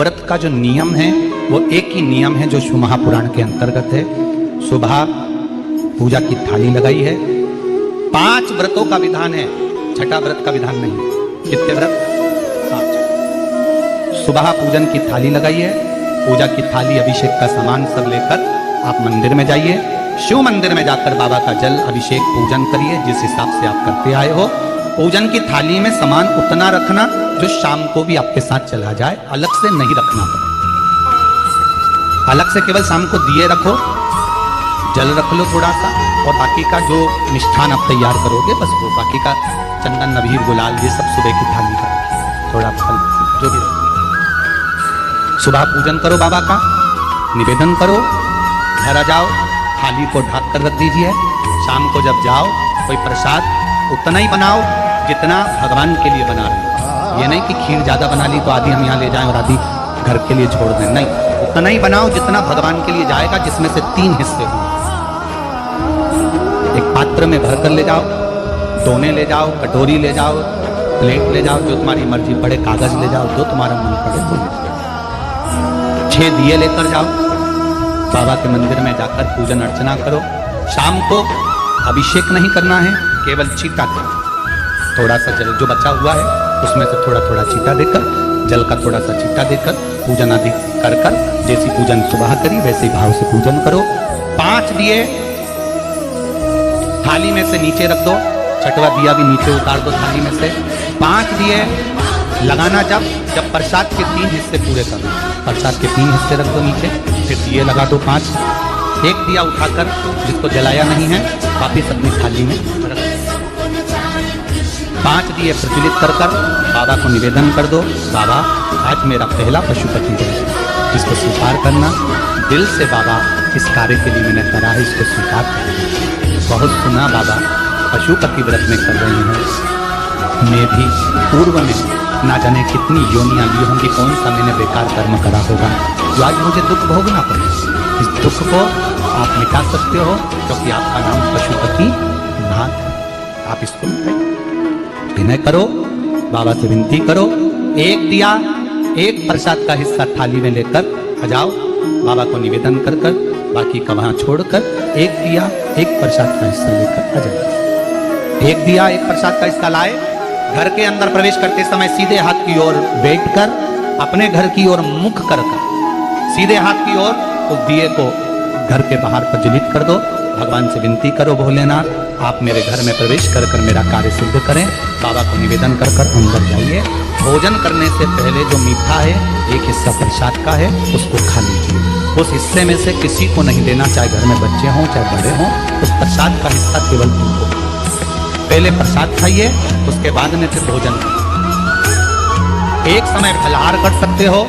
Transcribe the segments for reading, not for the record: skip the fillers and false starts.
व्रत का जो नियम है वो एक ही नियम है जो शिव महापुराण के अंतर्गत है। सुबह पूजा की थाली लगाई है। 5 व्रतों का विधान है, छठा व्रत का विधान नहीं। कितने व्रत? 5। सुबह पूजन की थाली लगाई है। पूजा की थाली, अभिषेक का सामान सब लेकर आप मंदिर में जाइए। शिव मंदिर में जाकर बाबा का जल अभिषेक पूजन करिए जिस हिसाब से आप करते आए हो। पूजन की थाली में सामान उतना रखना जो शाम को भी आपके साथ चला जाए, अलग से नहीं रखना पड़े। अलग से केवल शाम को दिए रखो, जल रख लो थोड़ा सा, और बाकी का जो मिष्ठान आप तैयार करोगे बस वो, बाकी का चंदन नबीर गुलाल ये सब सुबह की थाली का थोड़ा फल जो भी। सुबह पूजन करो बाबा का, निवेदन करो, घर आ जाओ, थाली को ढक कर रख दीजिए। शाम को जब जाओ कोई प्रसाद उतना ही बनाओ जितना भगवान के लिए बना रहे हो। ये नहीं कि खीर ज्यादा बना ली तो आधी हम यहाँ ले जाएं और आधी घर के लिए छोड़ दें, नहीं, उतना ही बनाओ जितना भगवान के लिए जाएगा, जिसमें से 3 हिस्से हों। एक पात्र में भर कर ले जाओ, दोने ले जाओ, कटोरी ले जाओ, प्लेट ले जाओ, जो तुम्हारी मर्जी पड़े, कागज ले जाओ, जो तुम्हारा मन पड़े तो ले जाओ। 6 दिए लेकर जाओ, बाबा के मंदिर में जाकर पूजन अर्चना करो। शाम को अभिषेक नहीं करना है, केवल छींटा करो। थोड़ा सा जल जो बचा हुआ है उसमें से थोड़ा थोड़ा छींटा देकर, जल का थोड़ा सा छींटा देकर पूजन आदि कर कर जैसी पूजन सुबह करी वैसे भाव से पूजन करो। 5 दिए थाली में से नीचे रख दो, छठवा दिया भी नीचे उतार दो थाली में से। 5 दिए लगाना जब प्रसाद के 3 हिस्से पूरे कर दो, प्रसाद के 3 हिस्से रख दो नीचे, फिर दिए लगा दो 5। एक दिया उठाकर जिसको जलाया नहीं है वापिस अपनी थाली में रख दो। 5 दिए प्रज्वलित कर कर बाबा को निवेदन कर दो, बाबा आज मेरा पहला पशुपति व्रत, इसको स्वीकार करना। दिल से बाबा इस कार्य के लिए मैंने करा है, इसको स्वीकार करना। बहुत सुना बाबा पशुपति व्रत में कर रहे हैं, मैं भी पूर्व में ना जाने कितनी योनियां ली होंगी, कौन सा मैंने बेकार कर्म करा होगा जो आज मुझे दुख भोगना पड़े। इस दुख को आप मिटा सकते हो क्योंकि आपका नाम पशुपति नाथ है। आप इसको विनय करो, बाबा से विनती करो। एक दिया, एक प्रसाद का हिस्सा थाली में लेकर आ जाओ, बाबा को निवेदन कर कर, बाकी का वहां छोड़कर एक दिया, एक प्रसाद का हिस्सा लेकर आ जाओ। एक दिया, एक प्रसाद का हिस्सा लाए, घर के अंदर प्रवेश करते समय सीधे हाथ की ओर बैठकर अपने घर की ओर मुख कर सीधे हाथ की ओर उस दिए को घर के बाहर प्रज्वलित कर दो। भगवान से विनती करो, भोलेनाथ आप मेरे घर में प्रवेश कर कर मेरा कार्य सिद्ध करें। बाबा को निवेदन कर कर अंदर जाइए। भोजन करने से पहले जो मीठा है, एक हिस्सा प्रसाद का है, उसको खा लीजिए। उस हिस्से में से किसी को नहीं देना, चाहे घर में बच्चे हों चाहे बड़े हों। उस प्रसाद का हिस्सा केवल तुमको। पहले प्रसाद खाइए, उसके बाद में फिर भोजन। एक समय फलाहार कर सकते हो,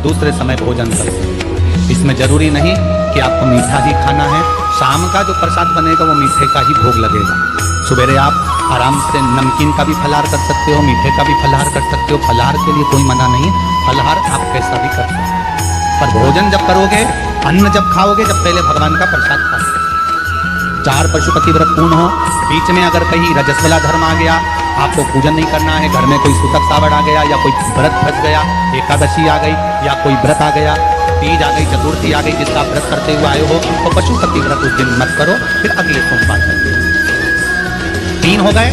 दूसरे समय भोजन कर सकते हो। इसमें जरूरी नहीं कि आपको मीठा ही खाना है। शाम का जो प्रसाद बनेगा वो मीठे का ही भोग लगेगा। सवेरे आप आराम से नमकीन का भी फलाहार कर सकते हो, मीठे का भी फलाहार कर सकते हो। फलाहार के लिए कोई मना नहीं है, फलाहार आप कैसा भी कर सकते हो। पर भोजन जब करोगे, अन्न जब खाओगे, जब पहले भगवान का प्रसाद खाओगे। 4 पशुपति व्रत पूर्ण हो, बीच में अगर कहीं रजस्वला धर्म आ गया, आपको पूजन नहीं करना है, घर में कोई सूतक सावड़ आ गया या कोई व्रत फंस गया, एकादशी आ गई या कोई व्रत आ गया, तीज आ गई, चतुर्थी आ गई, जिसका व्रत करते हुए आए हो, तो पशुपति व्रत उस दिन मत करो, फिर अगले सोमवार करो। 3 हो गए,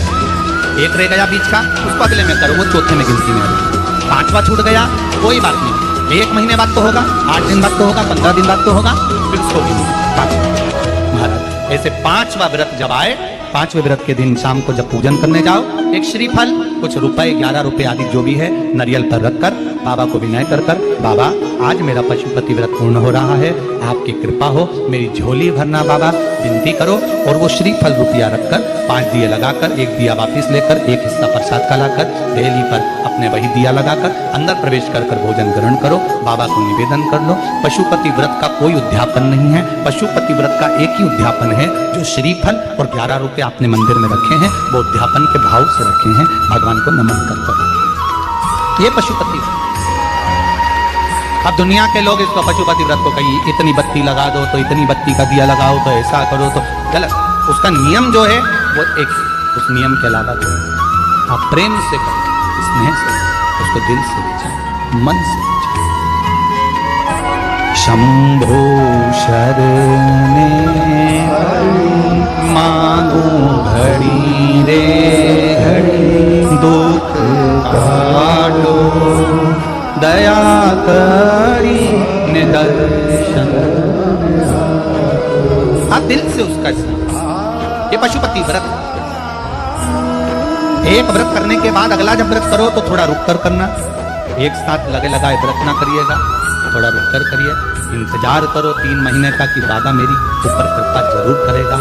1 रह गया बीच का, उसको अगले में करो, वो चौथे में गिनती में आ जाए। 5वां छूट गया, कोई बात नहीं, 1 महीने बाद तो होगा, 8 दिन बाद तो होगा, 15 दिन बाद तो होगा, फिर उसको भी महाराज। ऐसे 5वां व्रत जब आए, 5वें व्रत के दिन शाम को जब पूजन करने जाओ, एक श्रीफल, कुछ रुपए, 11 रुपए आदि जो भी है, नारियल पर रखकर बाबा को विनय कर कर, बाबा आज मेरा पशुपति व्रत पूर्ण हो रहा है, आपकी कृपा हो, मेरी झोली भरना बाबा, विनती करो। और वो श्रीफल रुपया रखकर 5 दिए लगाकर, 1 दिया वापिस लेकर, एक हिस्सा प्रसाद का लाकर देहली पर अपने वही दिया लगाकर अंदर प्रवेश कर कर भोजन ग्रहण करो। बाबा को निवेदन कर लो। पशुपति व्रत का कोई उद्यापन नहीं है, पशुपति व्रत का एक ही उद्यापन है, जो श्रीफल और 11 रुपए आपने मंदिर में रखे हैं, वो उद्यापन के भाव से रखे हैं, भगवान को नमन कर कर। ये पशुपति व्रत। अब दुनिया के लोग इसको पशुपति व्रत को कहीं इतनी बत्ती लगा दो, तो इतनी बत्ती का दिया लगाओ, तो ऐसा करो, तो गलत। उसका नियम जो है वो एक, उस नियम के अलावा जो आप प्रेम से करो, स्नेह से, उसको दिल से बचाओ, मन से बचाओ। शंभो शरणे मांगो घड़ी रे घड़ी दुख काटो दया करी निदर्शन। आप दिल से उसका स्मरण। ये पशुपति व्रत, एक व्रत करने के बाद अगला जब व्रत करो तो थोड़ा रुक कर करना। एक साथ लगे लगाए व्रत ना करिएगा, थोड़ा रुक कर करिए, इंतजार करो 3 महीने का कि बाबा मेरी ऊपर कृपा जरूर करेगा।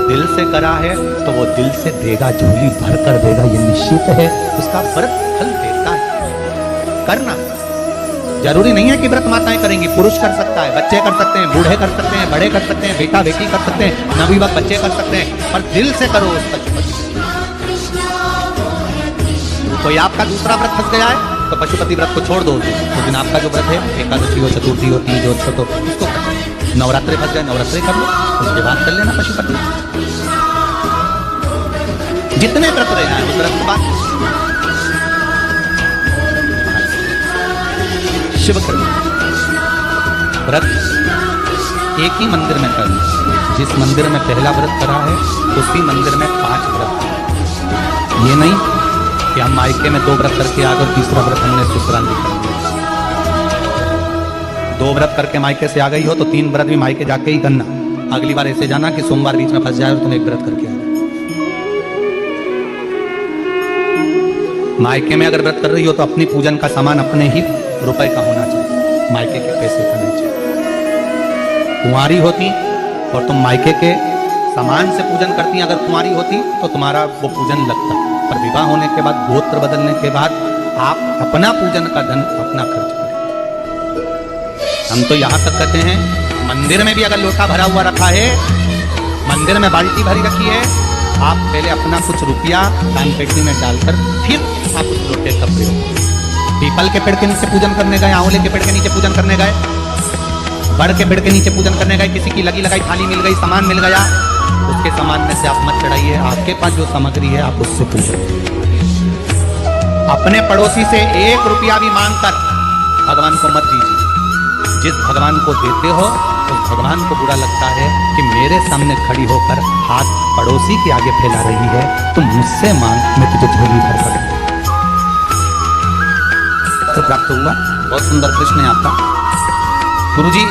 दिल से करा है तो वो दिल से देगा, झोली भर कर देगा, ये निश्चित है। उसका व्रत फल देता है। करना जरूरी नहीं है कि व्रत माताएं करेंगी, पुरुष कर सकता है, बच्चे कर सकते हैं, बूढ़े कर सकते हैं, बड़े कर सकते हैं, बेटा बेटी कर सकते हैं, नवयुवक बच्चे कर सकते हैं, पर दिल से करो उस पशुपति। कोई आपका दूसरा व्रत फंस गया है तो पशुपति व्रत को छोड़ दो। उस दिन आपका जो व्रत है, एकादशी हो, चतुर्थी हो, तीज हो, छठ हो, उसको कर। नवरात्रि फंस गए, नवरात्रि कर लो, उसके बाद कर लेना पशुपति। जितने व्रत रहना है उस व्रत के बाद शिव करना व्रत एक ही मंदिर में करना। जिस मंदिर में पहला व्रत करा है उसी मंदिर में 5 व्रत। ये नहीं कि हम मायके में 2 व्रत करके आ गए, तीसरा व्रत हमने ससुराल में कर लिया। 2 व्रत करके मायके से आ गई हो तो 3 व्रत भी मायके जाके ही करना। अगली बार ऐसे जाना कि सोमवार बीच में फंस जाए और तुम 1 व्रत करके आ जाए। मायके में अगर व्रत कर रही हो तो अपनी पूजन का सामान अपने ही रुपए का होना चाहिए, मायके के पैसे का नहीं चाहिए। कुंवारी होती और तुम मायके के सामान से पूजन करती, अगर कुंवारी होती तो तुम्हारा वो पूजन लगता, पर विवाह होने के बाद, गोत्र बदलने के बाद आप अपना पूजन का धन अपना खर्च करें। हम तो यहां तक कहते हैं मंदिर में भी अगर लोटा भरा हुआ रखा है, मंदिर में बाल्टी भरी रखी है, आप पहले अपना कुछ रुपया दान पेटी में डालकर फिर आप उस लोटे का प्रयोग। पीपल के पेड़ के नीचे पूजन करने गए, आंवले के पेड़ के नीचे पूजन करने गए, बड़ के पेड़ के नीचे पूजन करने गए, किसी की लगी लगाई थाली मिल गई, सामान मिल गया, उसके सामान में से आप मत चढ़ाइए। आपके पास जो सामग्री है आप उससे पूजन। अपने पड़ोसी से 1 रुपया भी मांगकर भगवान को मत दीजिए। जिस भगवान को देते हो उस भगवान को बुरा लगता है कि मेरे सामने खड़ी होकर हाथ पड़ोसी के आगे फैला रही है, तुम मुझसे मांग, मैं तुझे झोली भर कर तो प्राप्त हुआ। बहुत सुंदर प्रश्न है आपका गुरुजी।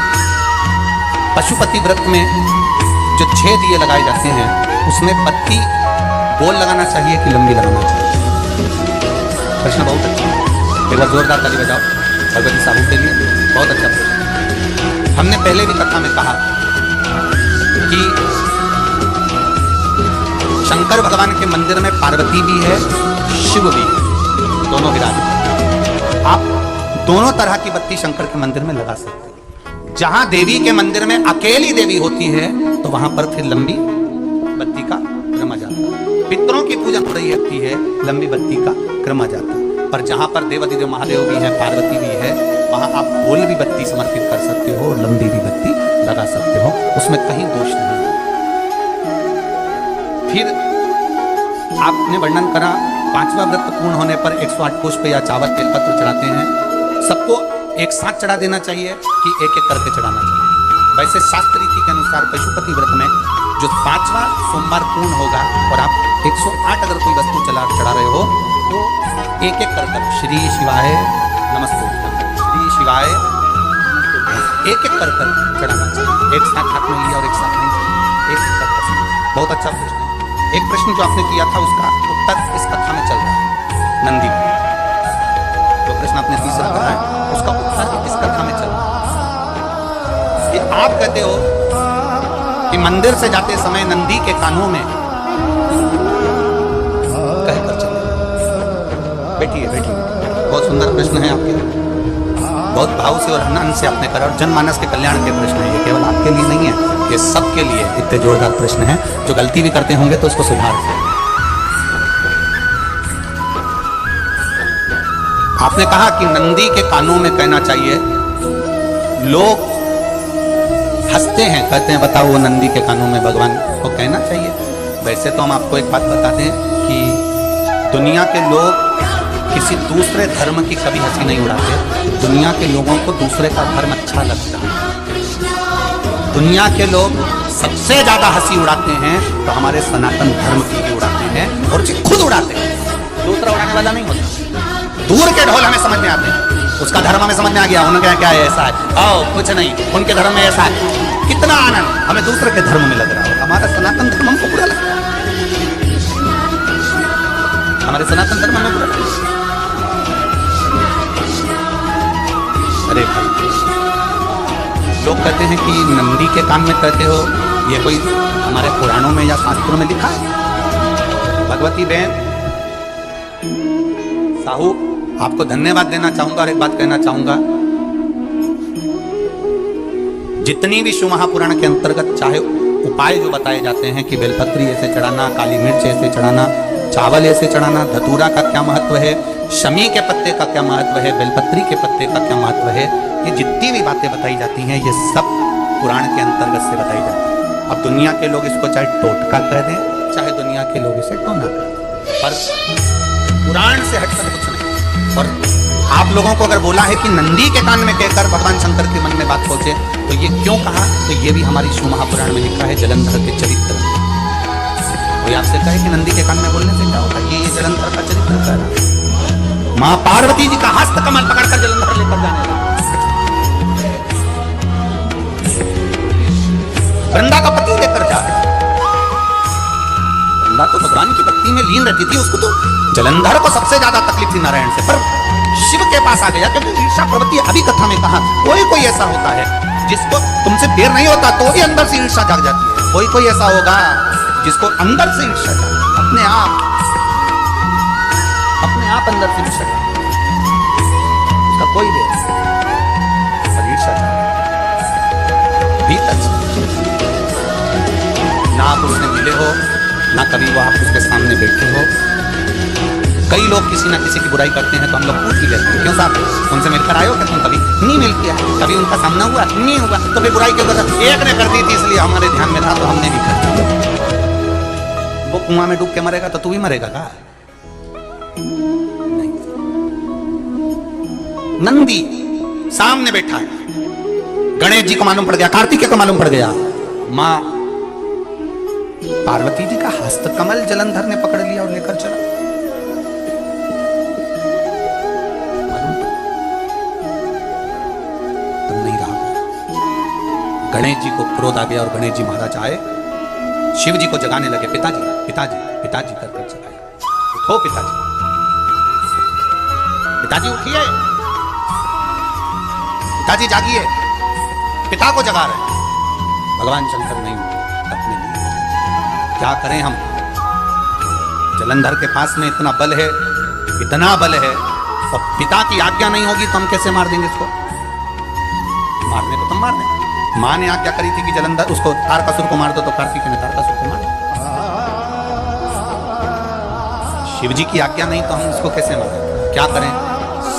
पशुपति व्रत में जो 6 दिए लगाए जाते हैं उसमें पत्ती गोल लगाना चाहिए कि लंबी लगाना चाहिए? प्रश्न बहुत अच्छा है, एक बार जोरदार ताली बजाओ भगवती साहू के लिए। बहुत अच्छा प्रश्न। हमने पहले भी कथा में कहा कि शंकर भगवान के मंदिर में पार्वती भी है, शिव भी है, दोनों विराजमान। आप दोनों तरह की बत्ती शंकर के मंदिर में लगा सकते हैं। जहां देवी के मंदिर में अकेली देवी होती है तो वहां पर फिर लंबी बत्ती का क्रम आ जाता है। पितरों की पूजन हो रही होती है, लंबी बत्ती का क्रम आ जाता है। पर जहां पर देवाधिदेव महादेव भी हैं, पार्वती भी है, वहां आप गोल भी बत्ती समर्पित कर सकते हो और लंबी भी बत्ती लगा सकते हो, उसमें कहीं दोष नहीं। फिर आपने वर्णन करा 5वां व्रत पूर्ण होने पर 108 पुष्प या चावल बेलपत्र चढ़ाते हैं। सबको एक साथ चढ़ा देना चाहिए कि एक एक करके चढ़ाना चाहिए? वैसे शास्त्र रीति के अनुसार पशुपति व्रत में जो 5वां सोमवार पूर्ण होगा और आप 108 अगर कोई वस्तु चढ़ा रहे हो तो एक एक कर श्री शिवाय नमस्ते, श्री शिवाय एक एक कर चढ़ाना चाहिए। एक साथ हाथ में लिया और एक साथ नहीं, एक कर। बहुत अच्छा प्रश्न। एक प्रश्न जो आपने किया था उसका उत्तर इस कथा में चल रहा है। नंदी जो प्रश्न आपने तीसरा कहा है उसका उत्तर इस कथा में चल रहा है। कि आप कहते हो कि मंदिर से जाते समय नंदी के कानों में कहकर चले। बैठिए बैठिए। बहुत सुंदर प्रश्न है आपके, बहुत भाव से और आनंद से आपने करा और जनमानस के कल्याण के प्रश्न है। ये केवल आपके लिए नहीं है, ये सबके लिए इतने जोरदार प्रश्न है। जो गलती भी करते होंगे तो उसको सुधार दें। आपने कहा कि नंदी के कानों में कहना चाहिए। लोग हंसते हैं, कहते हैं बताओ वो नंदी के कानों में भगवान को कहना चाहिए। वैसे तो हम आपको एक बात बताते हैं कि दुनिया के लोग किसी दूसरे धर्म की कभी हंसी नहीं उड़ाते। दुनिया के लोगों को दूसरे का धर्म अच्छा लगता है। दुनिया के लोग सबसे ज्यादा हंसी उड़ाते हैं तो हमारे सनातन धर्म की भी उड़ाते हैं और खुद उड़ाते हैं, दूसरा उड़ाने वाला नहीं होता। दूर के ढोल हमें समझ में आते हैं, उसका धर्म हमें समझ में आ गया, उनका क्या है ऐसा है, आओ कुछ नहीं, उनके धर्म में ऐसा है, कितना आनंद हमें दूसरे के धर्म में लग रहा है, हमारा सनातन धर्म हमको बुरा लगता है, हमारे सनातन धर्म में बुरा लगता है। अरे भाई, लोग कहते हैं कि नंदी के कान में कहते हो, ये कोई हमारे पुराणों में या शास्त्रों में लिखा है? भगवती बहन साहू, आपको धन्यवाद देना चाहूंगा और एक बात कहना चाहूंगा, जितनी भी शिव महापुराण के अंतर्गत चाहे उपाय जो बताए जाते हैं कि बेलपत्री ऐसे चढ़ाना, काली मिर्च ऐसे चढ़ाना, चावल ऐसे चढ़ाना, धतूरा का क्या महत्व है, शमी के पत्ते का क्या महत्व है, बेलपत्री के पत्ते का क्या महत्व है, ये जितनी भी बातें बताई जाती हैं ये सब पुराण के अंतर्गत से बताई जाती है। अब दुनिया के लोग इसको चाहे टोटका कह दें, चाहे दुनिया के लोग इसे टोना कह दें, पर पुराण से हटकर कुछ नहीं। और आप लोगों को अगर बोला है कि नंदी के कान में कहकर भगवान शंकर के मन में बात पहुंचे, तो ये क्यों कहा, तो ये भी हमारी शिव महापुराण में लिखा है जलंधर के चरित्र में। कोई आपसे कहे कि नंदी के कान में बोलने से क्या होता है, ये जलंधर का चरित्र कह रहा है। मां पार्वती जी का हस्त कमल पकड़कर जलंधर लेकर जाने लगा, वृंदा का पति लेकर जा रहा है। वृंदा तो भगवान की भक्ति में लीन रहती थी, उसको तो जलंधर को सबसे ज्यादा तकलीफ थी नारायण से, पर शिव के पास आ गया क्योंकि ईर्षा प्रवृत्ति, अभी कथा में कहा कोई ऐसा होता है जिसको तुमसे देर नहीं होता तो भी अंदर से ईर्षा जाग जाती है, कोई ऐसा होगा जिसको अंदर से ईर्षा जाग, अपने आप अंदर से ईर्षा जाग, उसका कोई देर नहीं, ईर्षा जाग भीतर। ना आप उससे मिले हो, ना कभी वो आप उसके सामने बैठे हो। कई लोग किसी ना किसी की बुराई करते हैं तो हम लोग पूछ भी लेते हैं, क्यों साहब उनसे मिलकर आए हो क्या तुम? कभी नहीं मिल किया, कभी उनका सामना हुआ नहीं हुआ, तो फिर बुराई क्यों कर? एक ने कर दी थी इसलिए हमारे ध्यान में था तो हमने भी कर दिया। वो कुआं में डूब के मरेगा तो तू भी मरेगा का? नहीं। नंदी सामने बैठा है, गणेश जी को मालूम पड़ गया, कार्तिकेय को मालूम पड़ गया, मां पार्वती जी का हस्त कमल जलंधर ने पकड़ लिया और लेकर चला। तुम नहीं रहा। गणेश जी को क्रोध आ गया और गणेश जी महाराज आए, शिव जी को जगाने लगे, पिताजी पिताजी पिताजी कर जगाए, उठो पिताजी, पिताजी उठिए, पिताजी जागिए, पिता को जगा रहे। भगवान शंकर नहीं अपने लिए क्या करें हम? जलंधर के पास में इतना बल है, इतना बल है, और पिता की आज्ञा नहीं होगी तो हम कैसे मार देंगे इसको? मारने को तो मार दें। मां ने आज्ञा करी थी कि जलंधर उसको तारकासुर को मार दो, तो कार्तिकेय ने तारकासुर को मार दो। शिव जी की आज्ञा नहीं तो हम उसको कैसे मारें? क्या करें?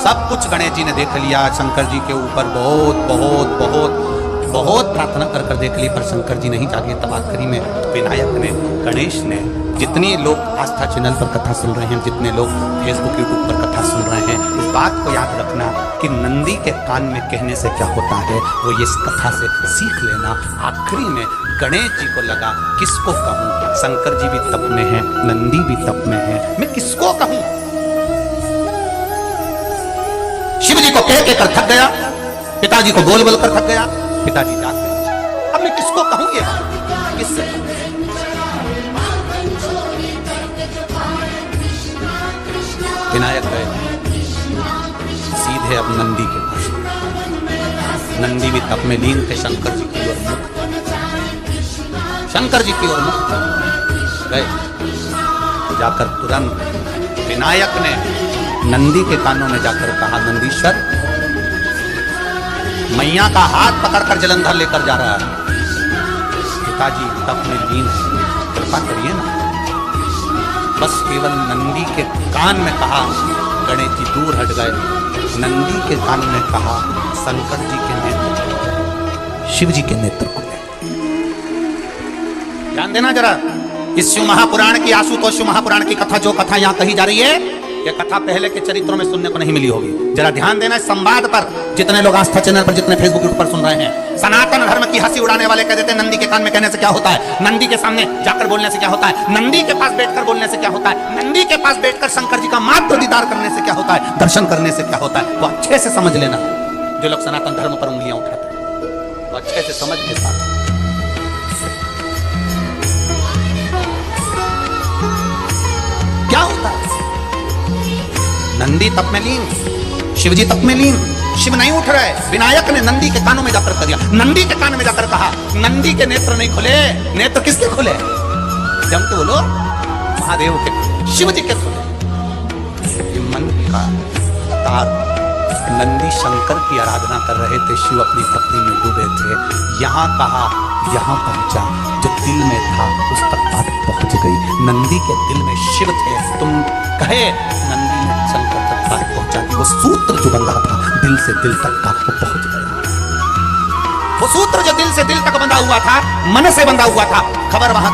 सब कुछ गणेश जी ने देख लिया, शंकर जी के ऊपर बहुत बहुत बहुत बहुत प्रार्थना कर कर देख ली, पर शंकर जी नहीं जागे। तब आखिरी में विनायक ने, गणेश ने, जितने लोग आस्था चैनल पर कथा सुन रहे हैं, जितने लोग फेसबुक यूट्यूब पर कथा सुन रहे हैं, इस बात को याद रखना कि नंदी के कान में कहने से क्या होता है वो ये इस कथा से सीख लेना। आखिरी में गणेश जी को लगा किसको कहूँ, शंकर जी भी तप में है, नंदी भी तप में है, मैं किसको कहूँ? शिव जी को कह के कर थक गया, पिताजी को बोल बोल कर थक गया, पिताजी जाग गए। अब मैं किसको कहूंगे? किससे? विनायक गए सीधे अब नंदी के पास। नंदी भी तप में लीन थे, शंकर जी की ओर मुख, शंकर जी की ओर मुख गए। जाकर तुरंत विनायक ने नंदी के कानों में जाकर कहा, नंदीश्वर, मैया का हाथ पकड़कर जलंधर लेकर जा रहा है, पिताजी तप में लीन है, कृपा करिए ना। बस केवल नंदी के कान में कहा, गणेश जी दूर हट गए। नंदी के कान में कहा, शंकर जी के नेत्र, शिव जी के नेत्र को ले। ध्यान देना जरा, इस शिव महापुराण की, आशुतोष शिव महापुराण की कथा, जो कथा यहां कही जा रही है, ये कथा पहले के चरित्रों में सुनने को नहीं मिली होगी। जरा ध्यान देना इस संवाद पर, जितने लोग आस्था चैनल पर, जितने फेसबुक यूट्यूब पर सुन रहे हैं। सनातन धर्म की हंसी उड़ाने वाले कहते हैं नंदी के कान में कहने से क्या होता है, नंदी के सामने जाकर बोलने से क्या होता है, नंदी के पास बैठकर बोलने से क्या होता है, नंदी के पास बैठकर शंकर जी का मात्र दीदार करने से क्या होता है, दर्शन करने से क्या होता है। वो अच्छे से समझ लेना, जो लोग सनातन धर्म पर उंगलियां उठाते हैं वो अच्छे से समझ ले पाते। क्या होता है? नंदी तप में लीन, शिवजी तप में लीन, शिव नहीं उठ रहे। विनायक ने नंदी के कानों में जाकर कर दिया, नंदी के कान में जाकर कहा, नंदी के नेत्र नहीं खुले। नेत्र किसके खुले? जम के बोलो, महादेव के खुले, शिव जी के खुले। ये मन का तार। नंदी शंकर की आराधना कर रहे थे, शिव अपनी भक्ति में डूबे थे। यहाँ कहा, यहाँ पहुंचा, जो दिल में था उस तक बात पहुंच गई। नंदी के दिल में शिव थे, तुम कहे नंदी ने शंकर तक बात पहुंचा दी। वो सूत्र जो बंधा था दिल से दिल तक का, वो पहुंच गया। वो सूत्र जो दिल से दिल तक बंधा हुआ था, मन से बंधा हुआ था, खबर वहां